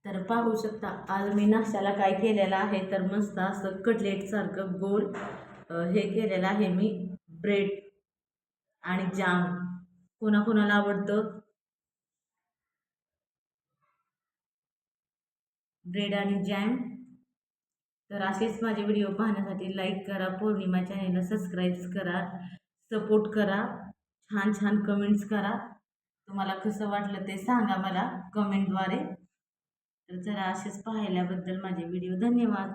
तर पाहू शकता आज मी नाश्त्याला काय केलेलं आहे, तर मस्त असं कटलेट सारखं गोल हे केलेलं आहे मी, ब्रेड आणि जाम. कोणाकोणाला आवडतं ब्रेड आणि जॅम? तर असेच माझे व्हिडिओ पाहण्यासाठी लाईक करा, पौर्णिमा चॅनेलला सबस्क्राईब करा, सपोर्ट करा, छान छान कमेंट्स करा. तुम्हाला कसं वाटलं ते सांगा मला कमेंटद्वारे. तर जरा असेच पाहिल्याबद्दल माझे व्हिडिओ धन्यवाद.